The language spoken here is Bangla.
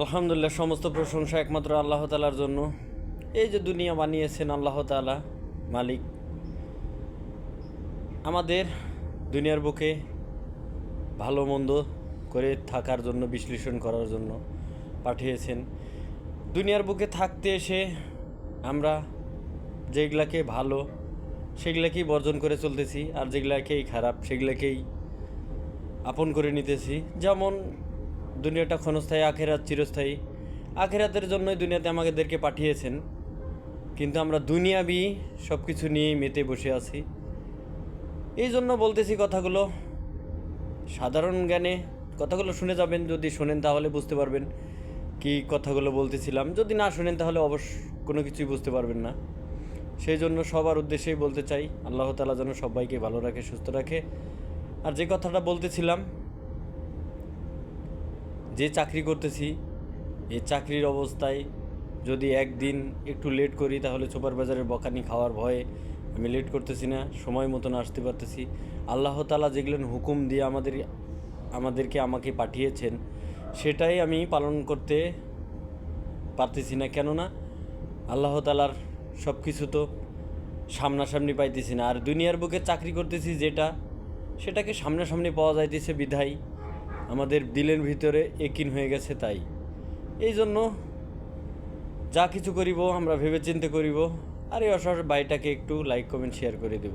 আলহামদুলিল্লাহ, সমস্ত প্রশংসা একমাত্র আল্লাহ তাআলার জন্য। এই যে দুনিয়া বানিয়েছেন আল্লাহ তাআলা মালিক, আমাদের দুনিয়ার বুকে ভালো মন্দ করে থাকার জন্য, বিশ্লেষণ করার জন্য পাঠিয়েছেন। দুনিয়ার বুকে থাকতে এসে আমরা যেগুলাকে ভালো সেগুলাকেই বর্জন করে চলতেছি, আর যেগুলাকেই খারাপ সেগুলাকেই আপন করে নিতেছি। যেমন দুনিয়াটা ক্ষণস্থায়ী, আখেরাত চিরস্থায়ী। আখেরাতের জন্যই দুনিয়াতে আমাদেরকে পাঠিয়েছেন, কিন্তু আমরা দুনিয়াবি সব কিছু নিয়েই মেতে বসে আছি। এই জন্য বলতেছি কথাগুলো সাধারণ জ্ঞানে। কথাগুলো শুনে যাবেন, যদি শোনেন তাহলে বুঝতে পারবেন কি কথাগুলো বলতেছিলাম, যদি না শোনেন তাহলে অবশ্য কোনো কিছুই বুঝতে পারবেন না। সেই জন্য সবার উদ্দেশ্যেই বলতে চাই, আল্লাহ তাআলা যেন সবাইকে ভালো রাখে, সুস্থ রাখে। আর যে কথাটা বলতেছিলাম, যে চাকরি করতেছি, এই চাকরির অবস্থায় যদি একদিন একটু লেট করি তাহলে সুপারভাইজারের বকানি খাওয়ার ভয়ে আমি লেট করতেছি না, সময় মতন আসতে পারতেছি। আল্লাহ তাআলা যেগুলো হুকুম দিয়ে আমাকে পাঠিয়েছেন সেটাই আমি পালন করতে পারতেছি না। কেননা আল্লাহ তাআলার সব কিছু তো সামনাসামনি পাইতেছি না, আর দুনিয়ার বুকে চাকরি করতেছি সেটাকে সামনাসামনি পাওয়া যাইতেছে বিধায় আমাদের দিলের ভিতরে একিন হয়ে গেছে। তাই এই জন্য যা কিছু করিব আমরা ভেবেচিন্তে করিব। আর এই অসহায় ভাইটাকে একটু লাইক কমেন্ট শেয়ার করে দেব।